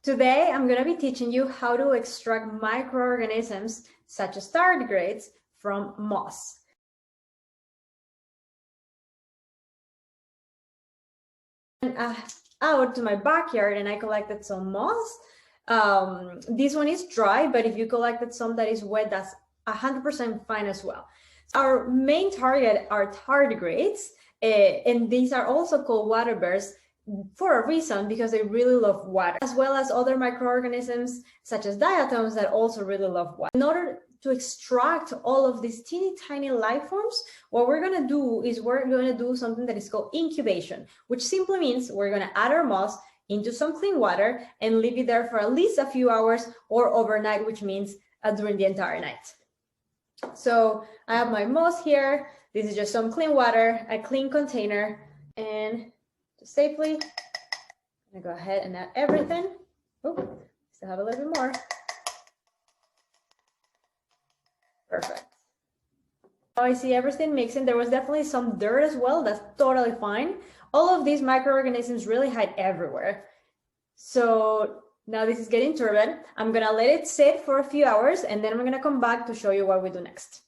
Today, I'm going to be teaching you how to extract microorganisms such as tardigrades from moss. Out to my backyard and I collected some moss. This one is dry, but if you collected some that is wet, that's 100% fine as well. Our main target are tardigrades, and these are also called water bears for a reason, because they really love water, as well as other microorganisms such as diatoms that also really love water. In order to extract all of these teeny tiny life forms, what we're going to do is we're going to do something that is called incubation, which simply means we're going to add our moss into some clean water and leave it there for at least a few hours or overnight, which means during the entire night. So I have my moss here. This is just some clean water, a clean container, and to safely, I'm gonna go ahead and add everything. Oh, still have a little bit more. Perfect. Now I see everything mixing. There was definitely some dirt as well. That's totally fine. All of these microorganisms really hide everywhere. So now this is getting turbid. I'm gonna let it sit for a few hours and then I'm gonna come back to show you what we do next.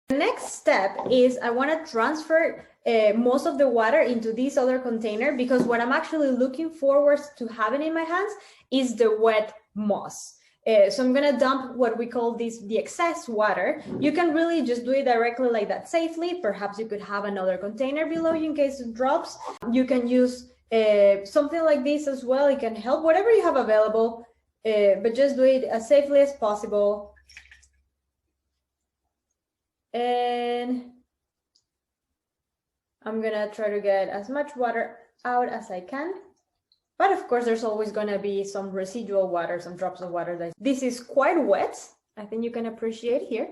The next step is I wanna transfer most of the water into this other container, because what I'm actually looking forward to having in my hands is the wet moss. So I'm gonna dump what we call the excess water. You can really just do it directly like that safely. Perhaps you could have another container below you in case it drops. You can use something like this as well. It can help, whatever you have available, but just do it as safely as possible. And I'm gonna try to get as much water out as I can. But of course, there's always gonna be some residual water, some drops of water. This is quite wet. I think you can appreciate here.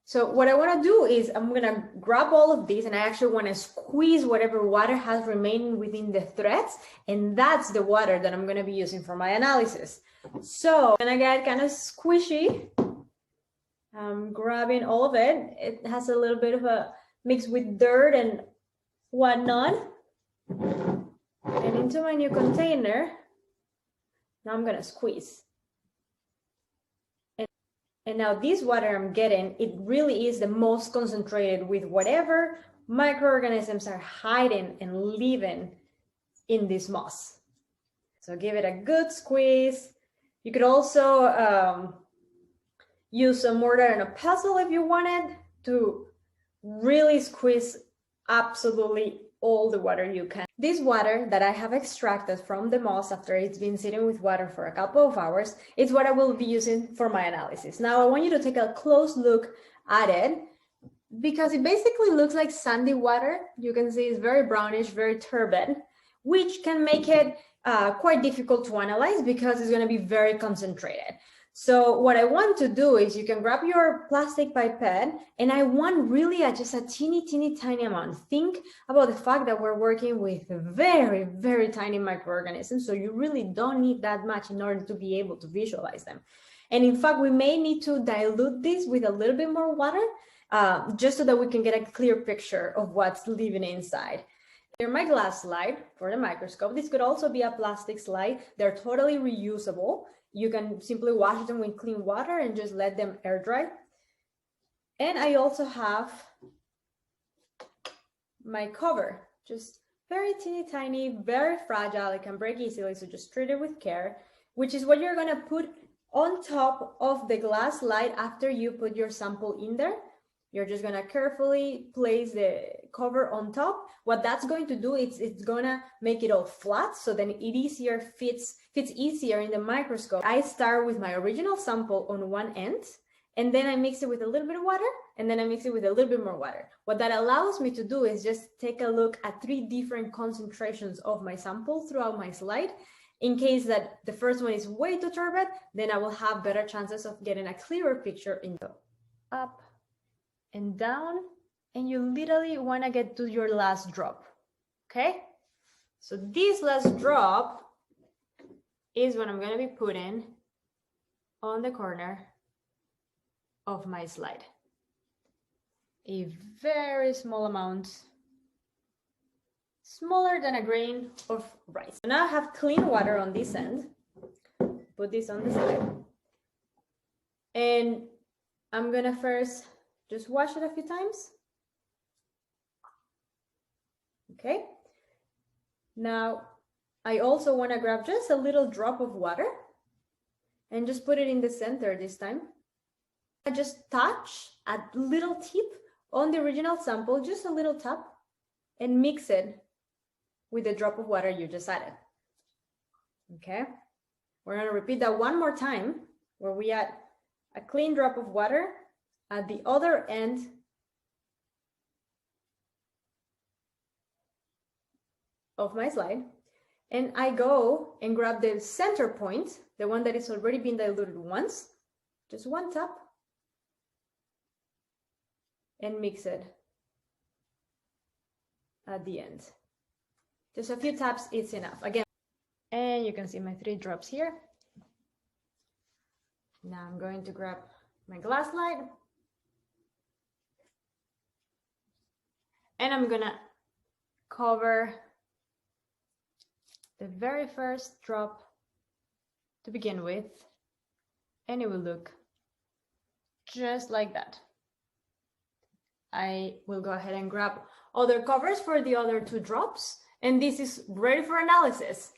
So what I wanna do is I'm gonna grab all of these and I actually wanna squeeze whatever water has remaining within the threads. And that's the water that I'm gonna be using for my analysis. So I'm gonna get kind of squishy. I'm grabbing all of it. It has a little bit of a mix with dirt and whatnot. And into my new container, now I'm gonna squeeze. And now this water I'm getting, it really is the most concentrated with whatever microorganisms are hiding and living in this moss. So give it a good squeeze. You could also use a mortar and a pestle if you wanted to really squeeze absolutely all the water you can. This water that I have extracted from the moss after it's been sitting with water for a couple of hours is what I will be using for my analysis. Now I want you to take a close look at it, because it basically looks like sandy water. You can see it's very brownish, very turbid, which can make it quite difficult to analyze because it's going to be very concentrated. So what I want to do is you can grab your plastic pipette, and I want really just a teeny tiny amount. Think about the fact that we're working with very tiny microorganisms, so you really don't need that much in order to be able to visualize them. And in fact, we may need to dilute this with a little bit more water, just so that we can get a clear picture of what's living inside. Here's my glass slide for the microscope. This could also be a plastic slide. They're totally reusable. You can simply wash them with clean water and just let them air dry. And I also have my cover, just very teeny tiny, very fragile. It can break easily, so just treat it with care, which is what you're gonna put on top of the glass slide after you put your sample in there. You're just gonna carefully place the cover on top. What that's going to do is it's gonna make it all flat, so then it fits easier in the microscope. I start with my original sample on one end, and then I mix it with a little bit of water, and then I mix it with a little bit more water. What that allows me to do is just take a look at 3 different concentrations of my sample throughout my slide. In case that the first one is way too turbid, then I will have better chances of getting a clearer picture in the up and down, and you literally want to get to your last drop. Okay, so this last drop is what I'm going to be putting on the corner of my slide. A very small amount smaller than a grain of rice. So now I have clean water on this end. Put this on the side. And I'm gonna first just wash it a few times. Okay. Now, I also wanna grab just a little drop of water and just put it in the center this time. I just touch a little tip on the original sample, just a little tap, and mix it with the drop of water you just added. Okay, we're gonna repeat that one more time, where we add a clean drop of water at the other end of my slide, and I go and grab the center point, the one that is already been diluted once, just one tap, and mix it at the end. Just a few taps is enough. Again, and you can see my 3 drops here. Now I'm going to grab my glass slide, and I'm gonna cover the very first drop to begin with, and it will look just like that. I will go ahead and grab other covers for the other 2 drops, and this is ready for analysis.